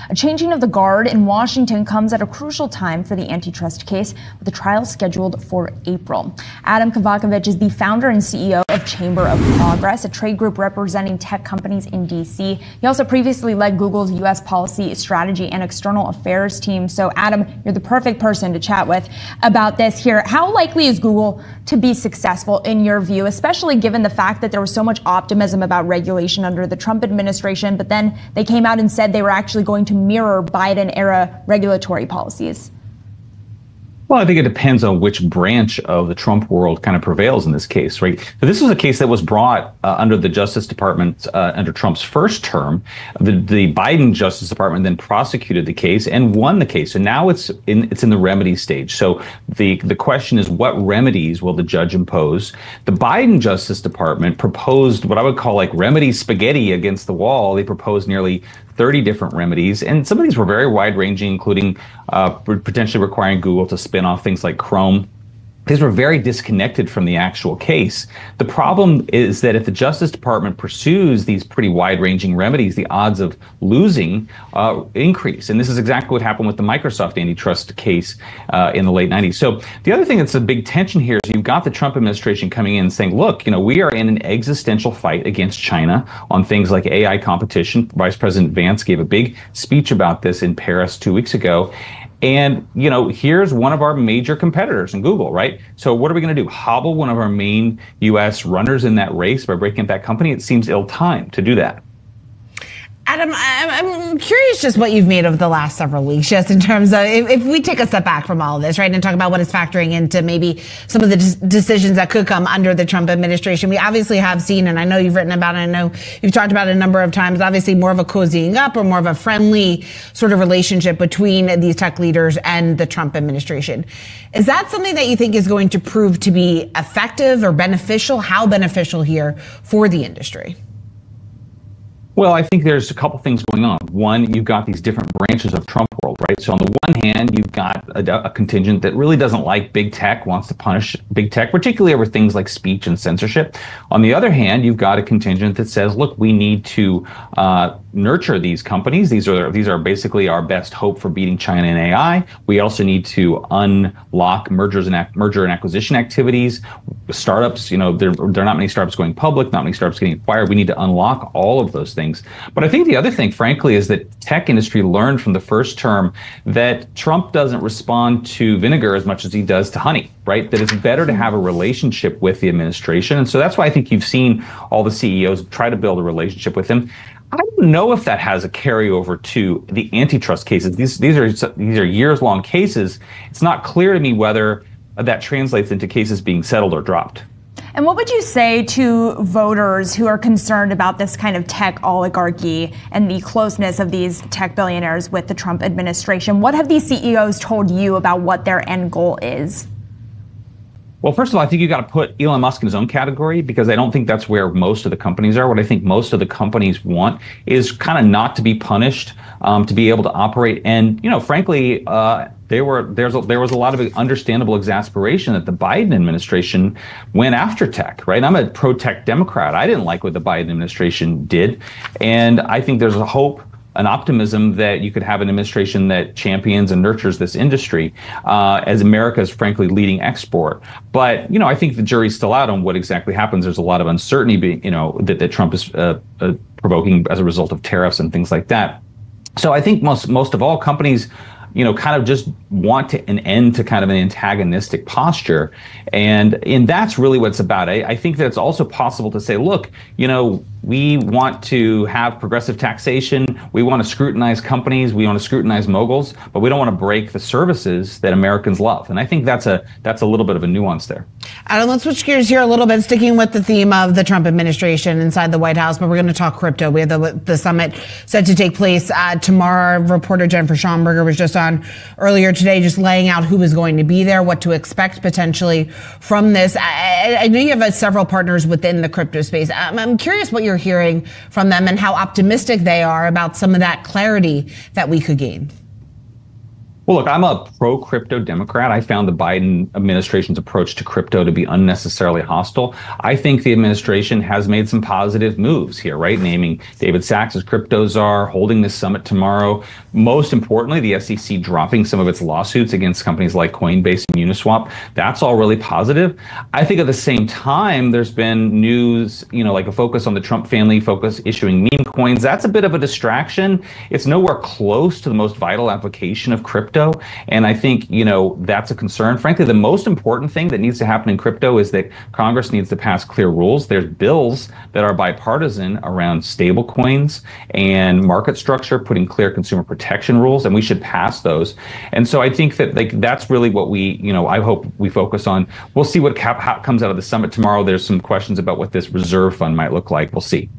A changing of the guard in Washington comes at a crucial time for the antitrust case, with the trial scheduled for April. Adam Kovacevich is the founder and CEO of Chamber of Progress, a trade group representing tech companies in D.C. He also previously led Google's U.S. policy, strategy, and external affairs team. So, Adam, you're the perfect person to chat with about this here. How likely is Google to be successful in your view, especially given the fact that there was so much optimism about regulation under the Trump administration, but then they came out and said they were actually going to mirror Biden-era regulatory policies? Well, I think it depends on which branch of the Trump world kind of prevails in this case, right? So this was a case that was brought under the Justice Department under Trump's first term. The Biden Justice Department then prosecuted the case and won the case. So now it's in the remedy stage. So the question is, what remedies will the judge impose? The Biden Justice Department proposed what I would call like remedy spaghetti against the wall. They proposed nearly 30 different remedies, and some of these were very wide-ranging, including potentially requiring Google to spin off things like Chrome. These were very disconnected from the actual case. The problem is that if the Justice Department pursues these pretty wide-ranging remedies, the odds of losing increase. And this is exactly what happened with the Microsoft antitrust case in the late 90s. So the other thing that's a big tension here is you've got the Trump administration coming in and saying, look, we are in an existential fight against China on things like AI competition. Vice President Vance gave a big speech about this in Paris 2 weeks ago. And, here's one of our major competitors in Google, right? So what are we going to do? Hobble one of our main U.S. runners in that race by breaking up that company? It seems ill-timed to do that. Adam, I'm curious just what you've made of the last several weeks, just in terms of if we take a step back from all of this, right, and talk about what is factoring into maybe some of the decisions that could come under the Trump administration. We obviously have seen, and I know you've written about it, I know you've talked about it a number of times, obviously more of a cozying up or more of a friendly sort of relationship between these tech leaders and the Trump administration. Is that something that you think is going to prove to be effective or beneficial? How beneficial here for the industry? Well, I think there's a couple things going on. One, you've got these different branches of Trump world, right? So on the one hand, you've got a contingent that really doesn't like big tech, wants to punish big tech, particularly over things like speech and censorship. On the other hand, you've got a contingent that says, look, we need to nurture these companies. These are basically our best hope for beating China in AI. We also need to unlock merger and acquisition activities. Startups, there are not many startups going public, not many startups getting acquired. We need to unlock all of those things. But I think the other thing, frankly, is that tech industry learned from the first term that Trump doesn't respond to vinegar as much as he does to honey, right? That it's better to have a relationship with the administration. And so that's why I think you've seen all the CEOs try to build a relationship with him. I don't know if that has a carryover to the antitrust cases. These are years-long cases. It's not clear to me whether that translates into cases being settled or dropped. And what would you say to voters who are concerned about this kind of tech oligarchy and the closeness of these tech billionaires with the Trump administration? What have these CEOs told you about what their end goal is? Well, first of all, I think you got to put Elon Musk in his own category, because I don't think that's where most of the companies are. What I think most of the companies want is kind of not to be punished, to be able to operate. And, frankly, there was a lot of understandable exasperation that the Biden administration went after tech, right? I'm a pro-tech Democrat. I didn't like what the Biden administration did. And I think there's a hope, an optimism that you could have an administration that champions and nurtures this industry as America's, frankly, leading export. But, I think the jury's still out on what exactly happens. There's a lot of uncertainty, that Trump is provoking as a result of tariffs and things like that. So I think most of all, companies kind of just want an end to kind of an antagonistic posture. And that's really what it's about. I think that it's also possible to say, look, we want to have progressive taxation. We want to scrutinize companies. We want to scrutinize moguls, but we don't want to break the services that Americans love. And I think that's a little bit of a nuance there. Adam, let's switch gears here a little bit, sticking with the theme of the Trump administration inside the White House, but we're going to talk crypto. We have the summit set to take place tomorrow. Reporter Jennifer Schomburger was just on earlier today, just laying out who is going to be there, what to expect potentially from this. I know you have several partners within the crypto space. I'm curious what you're hearing from them and how optimistic they are about some of that clarity that we could gain. Well, look, I'm a pro-crypto Democrat. I found the Biden administration's approach to crypto to be unnecessarily hostile. I think the administration has made some positive moves here, right? Naming David Sachs as crypto czar, holding this summit tomorrow. Most importantly, the SEC dropping some of its lawsuits against companies like Coinbase and Uniswap. That's all really positive. I think at the same time, there's been news, like a focus on the Trump family, focus issuing meme coins. That's a bit of a distraction. It's nowhere close to the most vital application of crypto. And I think, that's a concern. Frankly, the most important thing that needs to happen in crypto is that Congress needs to pass clear rules. There's bills that are bipartisan around stable coins and market structure, putting clear consumer protection rules, and we should pass those. And so I think that that's really what I hope we focus on. We'll see what comes out of the summit tomorrow. There's some questions about what this reserve fund might look like. We'll see.